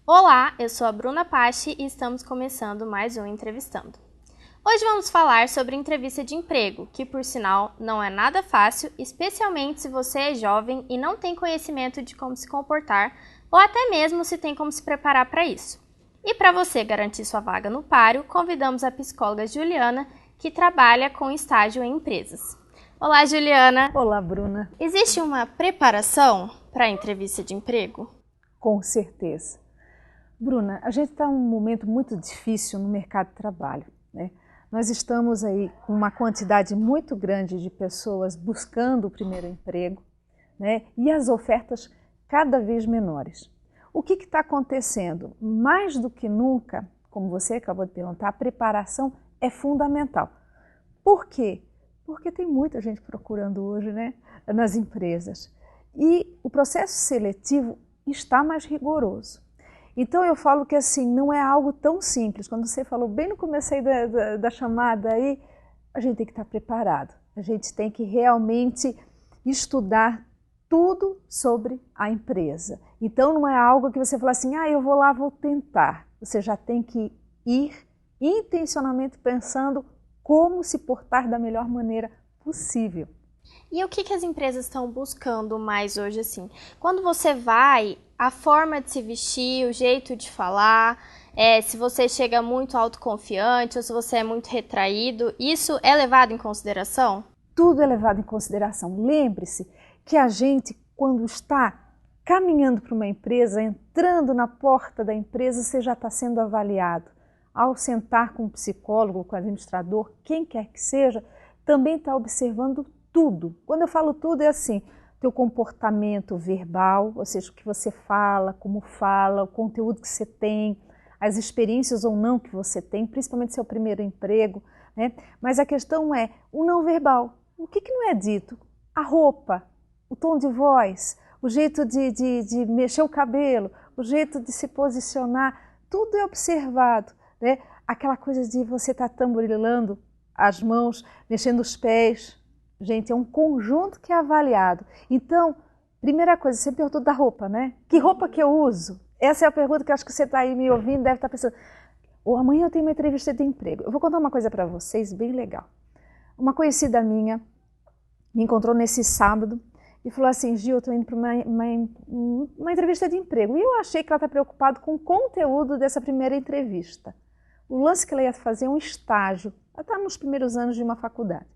Olá, eu sou a Bruna Pache e estamos começando mais um Entrevistando. Hoje vamos falar sobre entrevista de emprego, que por sinal não é nada fácil, especialmente se você é jovem e não tem conhecimento de como se comportar ou até mesmo se tem como se preparar para isso. E para você garantir sua vaga no páreo, convidamos a psicóloga Juliana, que trabalha com estágio em empresas. Olá, Juliana. Olá, Bruna. Existe uma preparação para a entrevista de emprego? Com certeza. Bruna, a gente está num momento muito difícil no mercado de trabalho, né? Nós estamos aí com uma quantidade muito grande de pessoas buscando o primeiro emprego, né? E as ofertas cada vez menores. O que está acontecendo? Mais do que nunca, como você acabou de perguntar, a preparação é fundamental. Por quê? Porque tem muita gente procurando hoje, né, nas empresas. E o processo seletivo está mais rigoroso. Então eu falo que assim, não é algo tão simples. Quando você falou bem no começo aí da chamada aí, a gente tem que estar preparado. A gente tem que realmente estudar tudo sobre a empresa. Então não é algo que você fala assim, eu vou lá, vou tentar. Você já tem que ir intencionalmente pensando como se portar da melhor maneira possível. E o que as empresas estão buscando mais hoje, assim? Quando você vai, a forma de se vestir, o jeito de falar, se você chega muito autoconfiante ou se você é muito retraído, isso é levado em consideração? Tudo é levado em consideração. Lembre-se que a gente, quando está caminhando para uma empresa, entrando na porta da empresa, você já está sendo avaliado. Ao sentar com o psicólogo, com o administrador, quem quer que seja, também está observando tudo. Quando eu falo tudo é assim, teu comportamento verbal, ou seja, o que você fala, como fala, o conteúdo que você tem, as experiências ou não que você tem, principalmente seu primeiro emprego, né? Mas a questão é o não verbal. O que não é dito? A roupa, o tom de voz, o jeito de mexer o cabelo, o jeito de se posicionar, tudo é observado, né? Aquela coisa de você estar tamborilando as mãos, mexendo os pés. Gente, é um conjunto que é avaliado. Então, primeira coisa, você perguntou da roupa, né? Que roupa que eu uso? Essa é a pergunta que eu acho que você está aí me ouvindo, deve estar pensando. Ou amanhã eu tenho uma entrevista de emprego. Eu vou contar uma coisa para vocês, bem legal. Uma conhecida minha me encontrou nesse sábado e falou assim, Gil, eu estou indo para uma entrevista de emprego. E eu achei que ela está preocupada com o conteúdo dessa primeira entrevista. O lance que ela ia fazer é um estágio. Ela está nos primeiros anos de uma faculdade.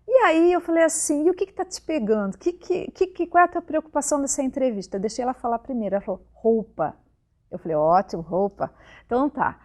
E aí eu falei assim, e o que está te pegando? Qual é a tua preocupação dessa entrevista? Eu deixei ela falar primeiro. Ela falou, roupa. Eu falei, ótimo, roupa. Então tá.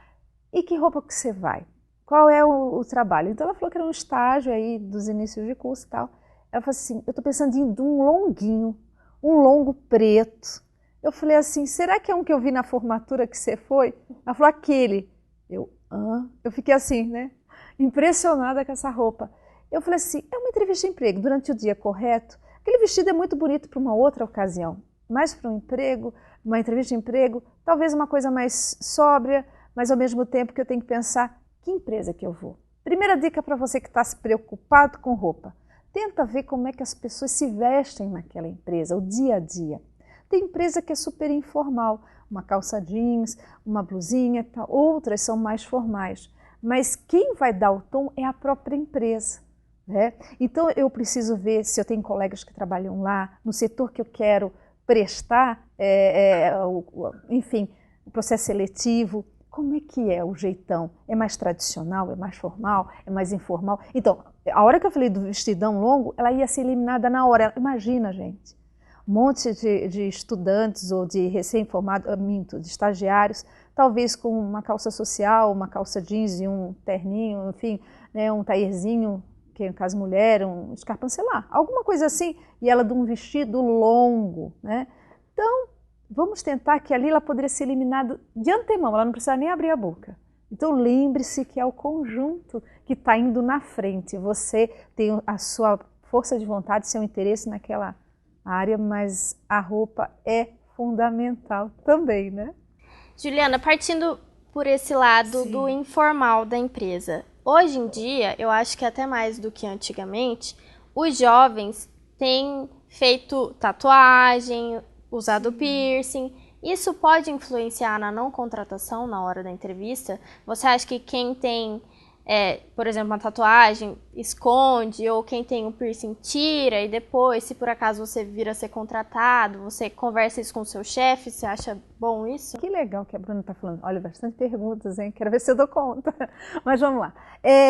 E que roupa que você vai? Qual é o trabalho? Então ela falou que era um estágio aí dos inícios de curso e tal. Ela falou assim, eu estou pensando em um longuinho, um longo preto. Eu falei assim, será que é um que eu vi na formatura que você foi? Ela falou, aquele. Eu fiquei assim, né? Impressionada com essa roupa. Eu falei assim, é uma entrevista de emprego durante o dia, correto? Aquele vestido é muito bonito para uma outra ocasião, mas para um emprego, uma entrevista de emprego, talvez uma coisa mais sóbria, mas ao mesmo tempo que eu tenho que pensar, que empresa que eu vou? Primeira dica para você que está se preocupado com roupa, tenta ver como é que as pessoas se vestem naquela empresa, o dia a dia. Tem empresa que é super informal, uma calça jeans, uma blusinha, outras são mais formais, mas quem vai dar o tom é a própria empresa. Né? Então eu preciso ver se eu tenho colegas que trabalham lá, no setor que eu quero prestar, enfim, o processo seletivo, como é que é o jeitão? É mais tradicional, é mais formal, é mais informal? Então, a hora que eu falei do vestidão longo, ela ia ser eliminada na hora. Imagina, gente, um monte de estudantes ou de recém-formados, de estagiários, talvez com uma calça social, uma calça jeans e um terninho, enfim, né, um taierzinho, que no caso mulher, um escarpão, sei lá, alguma coisa assim, e ela de um vestido longo, né? Então, vamos tentar que ali ela poderia ser eliminada de antemão, ela não precisa nem abrir a boca. Então, lembre-se que é o conjunto que está indo na frente. Você tem a sua força de vontade, seu interesse naquela área, mas a roupa é fundamental também, né? Juliana, partindo por esse lado Sim. do informal da empresa, hoje em dia, eu acho que até mais do que antigamente, os jovens têm feito tatuagem, usado piercing. Isso pode influenciar na não contratação na hora da entrevista? Você acha que quem tem, por exemplo, uma tatuagem, esconde, ou quem tem um piercing tira, e depois, se por acaso você vir a ser contratado, você conversa isso com o seu chefe, você acha bom isso? Que legal que a Bruna está falando. Olha, bastante perguntas, hein? Quero ver se eu dou conta. Mas vamos lá.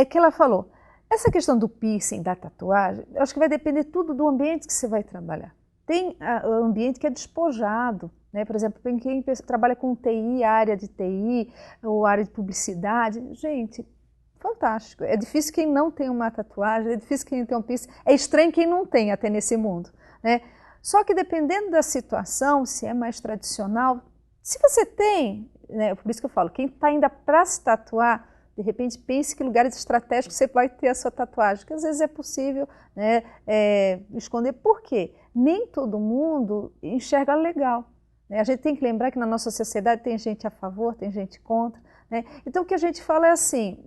Que ela falou, essa questão do piercing, da tatuagem, eu acho que vai depender tudo do ambiente que você vai trabalhar. Tem o ambiente que é despojado, né? Por exemplo, quem trabalha com TI, área de TI, ou área de publicidade, gente, fantástico. É difícil quem não tem uma tatuagem, é difícil quem tem um piercing, é estranho quem não tem até nesse mundo, né? Só que dependendo da situação, se é mais tradicional, se você tem, né, por isso que eu falo, quem está ainda para se tatuar, de repente pense que lugares estratégicos você vai ter a sua tatuagem, que às vezes é possível, né, esconder. Por quê? Nem todo mundo enxerga legal, né? A gente tem que lembrar que na nossa sociedade tem gente a favor, tem gente contra, né? Então o que a gente fala é assim,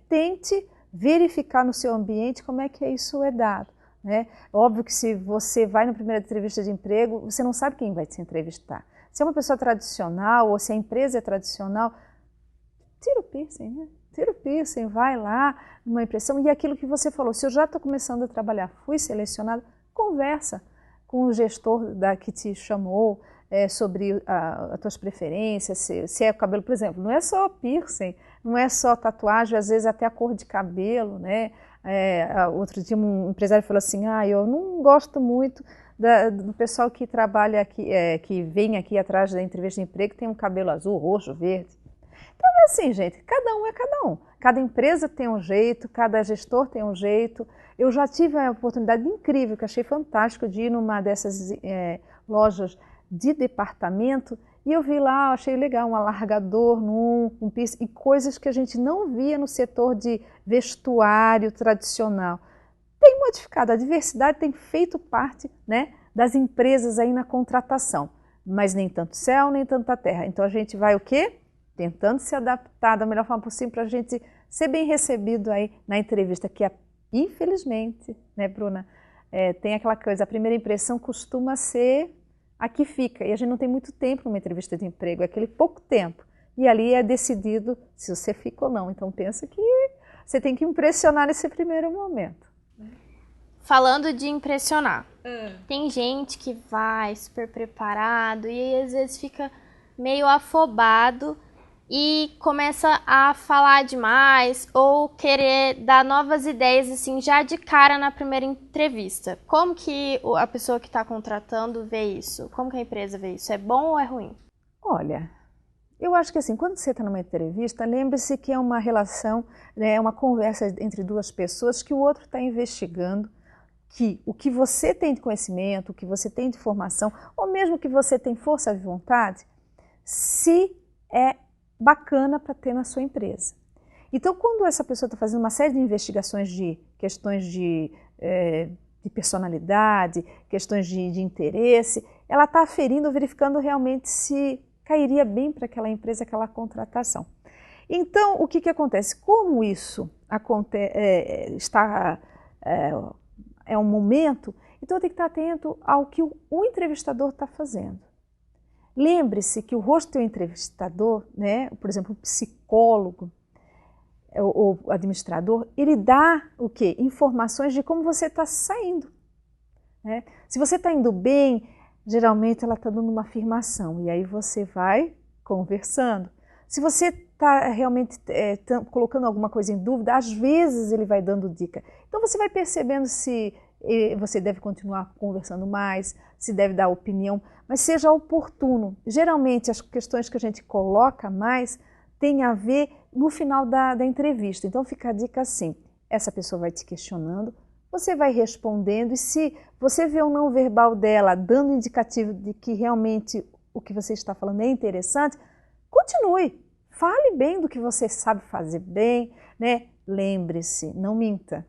tente verificar no seu ambiente como é que isso é dado, né? Óbvio que se você vai na primeira entrevista de emprego, você não sabe quem vai te entrevistar. Se é uma pessoa tradicional ou se a empresa é tradicional, tira o piercing, né? Tira o piercing, vai lá, numa impressão. E aquilo que você falou, se eu já estou começando a trabalhar, fui selecionado, conversa com o gestor que te chamou sobre as tuas preferências, se é o cabelo, por exemplo, não é só piercing, não é só tatuagem, às vezes até a cor de cabelo, né? Outro dia um empresário falou assim, eu não gosto muito do pessoal que trabalha aqui, que vem aqui atrás da entrevista de emprego, tem um cabelo azul, roxo, verde. Então é assim, gente, cada um é cada um. Cada empresa tem um jeito, cada gestor tem um jeito. Eu já tive a oportunidade incrível, que achei fantástico, de ir numa dessas lojas de departamento e eu vi lá, achei legal, um alargador, um piercing, e coisas que a gente não via no setor de vestuário tradicional. Tem modificado, a diversidade tem feito parte, né, das empresas aí na contratação, mas nem tanto céu, nem tanta terra. Então a gente vai o quê? Tentando se adaptar da melhor forma possível para a gente ser bem recebido aí na entrevista, que infelizmente, né, Bruna, tem aquela coisa, a primeira impressão costuma ser a que fica, e a gente não tem muito tempo numa entrevista de emprego, é aquele pouco tempo, e ali é decidido se você fica ou não. Então pensa que você tem que impressionar nesse primeiro momento. Falando de impressionar, tem gente que vai super preparado e às vezes fica meio afobado e começa a falar demais ou querer dar novas ideias assim já de cara na primeira entrevista. Como que a pessoa que está contratando vê isso? Como que a empresa vê isso? É bom ou é ruim? Olha, eu acho que assim, quando você está numa entrevista, lembre-se que é uma relação, né, uma conversa entre duas pessoas que o outro está investigando, que o que você tem de conhecimento, o que você tem de formação, ou mesmo que você tem força de vontade, se é bacana para ter na sua empresa. Então, quando essa pessoa está fazendo uma série de investigações de questões de personalidade, questões de interesse, ela está aferindo, verificando realmente se cairia bem para aquela empresa, aquela contratação. Então, o que acontece? Como isso é um momento, então tem que estar atento ao que o entrevistador está fazendo. Lembre-se que o rosto do entrevistador, né, por exemplo, o psicólogo ou administrador, ele dá o quê? Informações de como você está saindo, né? Se você está indo bem, geralmente ela está dando uma afirmação e aí você vai conversando. Se você está realmente colocando alguma coisa em dúvida, às vezes ele vai dando dica. Então você vai percebendo se você deve continuar conversando mais, se deve dar opinião, mas seja oportuno. Geralmente as questões que a gente coloca mais têm a ver no final da entrevista. Então fica a dica assim, essa pessoa vai te questionando, você vai respondendo e se você vê o não verbal dela dando indicativo de que realmente o que você está falando é interessante, continue, fale bem do que você sabe fazer bem, né? Lembre-se, não minta.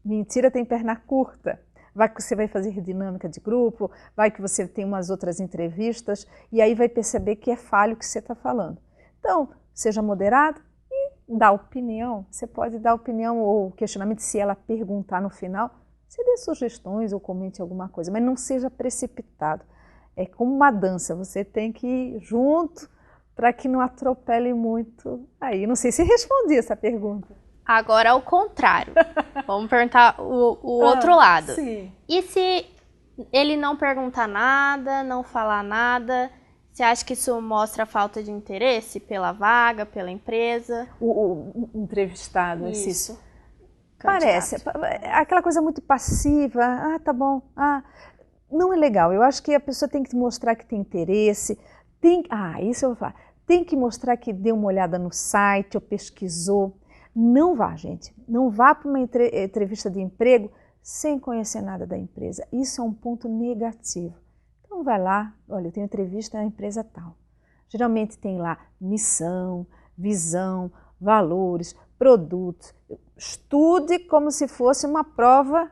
Mentira tem perna curta. Vai que você vai fazer dinâmica de grupo, vai que você tem umas outras entrevistas e aí vai perceber que é falho o que você está falando. Então, seja moderado e dá opinião. Você pode dar opinião ou questionamento se ela perguntar no final. Você dê sugestões ou comente alguma coisa, mas não seja precipitado. é como uma dança, você tem que ir junto para que não atropele muito. Aí, não sei se respondi essa pergunta. Agora ao contrário. Vamos perguntar o outro lado. Sim. E se ele não perguntar nada, não falar nada, você acha que isso mostra falta de interesse pela vaga, pela empresa? O entrevistado, Isso. Parece. Aquela coisa muito passiva. Ah, tá bom. Ah, não é legal. Eu acho que a pessoa tem que mostrar que tem interesse. Isso eu vou falar. Tem que mostrar que deu uma olhada no site ou pesquisou. Não vá, gente. Não vá para uma entrevista de emprego sem conhecer nada da empresa. Isso é um ponto negativo. Então vai lá, olha, eu tenho entrevista na empresa tal. Geralmente tem lá missão, visão, valores, produtos. Estude como se fosse uma prova.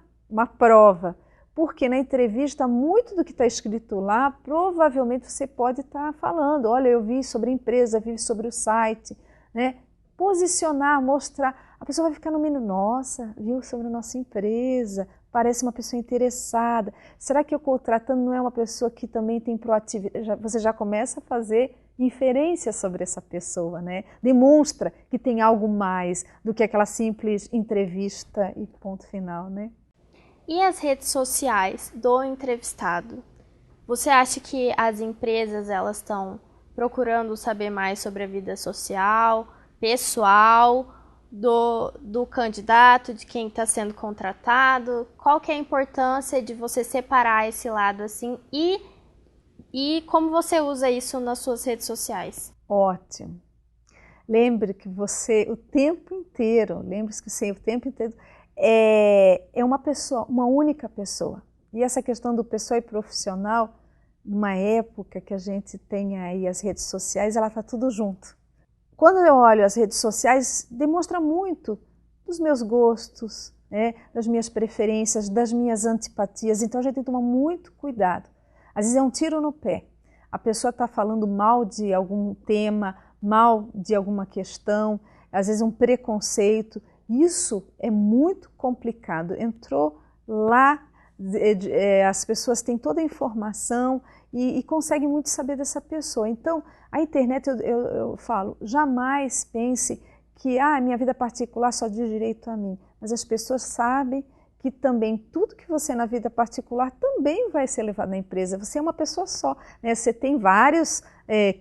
Porque na entrevista, muito do que está escrito lá, provavelmente você pode estar falando. Olha, eu vi sobre a empresa, vi sobre o site, né? Posicionar, mostrar. A pessoa vai ficar no meio, nossa, viu sobre a nossa empresa, parece uma pessoa interessada. Será que eu contratando não é uma pessoa que também tem proatividade? Você já começa a fazer inferência sobre essa pessoa, né? Demonstra que tem algo mais do que aquela simples entrevista e ponto final, né? E as redes sociais do entrevistado? Você acha que as empresas elas estão procurando saber mais sobre a vida social, pessoal, do candidato, de quem está sendo contratado? Qual que é a importância de você separar esse lado assim e como você usa isso nas suas redes sociais? Ótimo. Lembre que você o tempo inteiro é uma pessoa, uma única pessoa. E essa questão do pessoal e profissional, numa época que a gente tem aí as redes sociais, ela está tudo junto. Quando eu olho as redes sociais, demonstra muito dos meus gostos, né, das minhas preferências, das minhas antipatias. Então a gente tem que tomar muito cuidado. Às vezes é um tiro no pé. A pessoa está falando mal de algum tema, mal de alguma questão, às vezes um preconceito. Isso é muito complicado. Entrou lá, as pessoas têm toda a informação e conseguem muito saber dessa pessoa. Então, a internet, eu falo, jamais pense que minha vida particular só diz direito a mim. Mas as pessoas sabem que também tudo que você é na vida particular também vai ser levado na empresa. Você é uma pessoa só, né? Você tem vários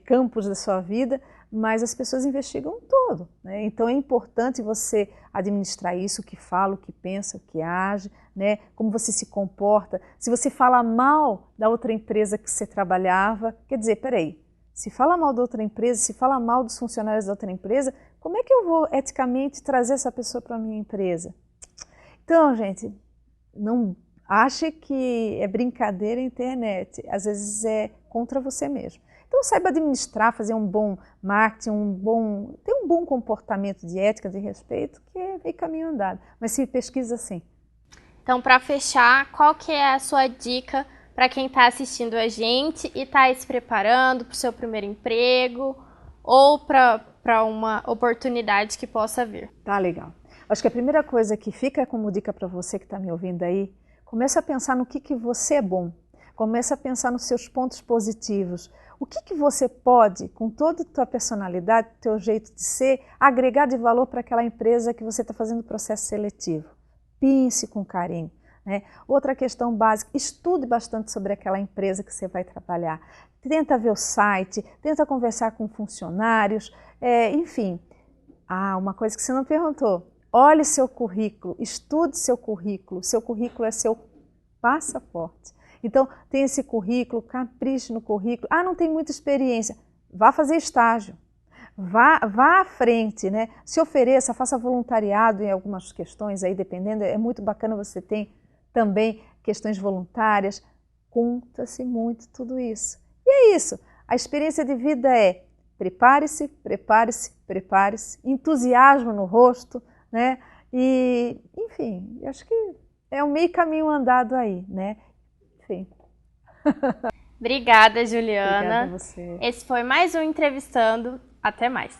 campos da sua vida, mas as pessoas investigam todo, né? Então é importante você administrar isso, o que fala, o que pensa, o que age, né? Como você se comporta. Se você fala mal da outra empresa que você trabalhava, quer dizer, peraí, se fala mal da outra empresa, se fala mal dos funcionários da outra empresa, como é que eu vou eticamente trazer essa pessoa para a minha empresa? Então, gente, não ache que é brincadeira a internet, às vezes é contra você mesmo. Então saiba administrar, fazer um bom marketing, ter um bom comportamento de ética, de respeito, que é meio caminho andado. Mas se pesquisa sim. Então, para fechar, qual que é a sua dica para quem está assistindo a gente e está se preparando para o seu primeiro emprego ou para uma oportunidade que possa vir? Tá legal. Acho que a primeira coisa que fica como dica para você que está me ouvindo aí, comece a pensar no que você é bom. Comece a pensar nos seus pontos positivos. O que você pode, com toda a tua personalidade, teu jeito de ser, agregar de valor para aquela empresa que você está fazendo o processo seletivo. Pense com carinho, né? Outra questão básica, estude bastante sobre aquela empresa que você vai trabalhar. Tenta ver o site, tenta conversar com funcionários, enfim. Uma coisa que você não perguntou. Olhe seu currículo, estude seu currículo é seu passaporte. Então, tem esse currículo, capriche no currículo. Não tem muita experiência, vá fazer estágio, vá à frente, né? Se ofereça, faça voluntariado em algumas questões aí, dependendo, é muito bacana, você tem também questões voluntárias, conta-se muito tudo isso. E é isso, a experiência de vida é prepare-se, prepare-se, prepare-se, entusiasmo no rosto, né? E, enfim, acho que é um meio caminho andado aí, né? Enfim. Obrigada, Juliana. Obrigada a você. Esse foi mais um Entrevistando. Até mais.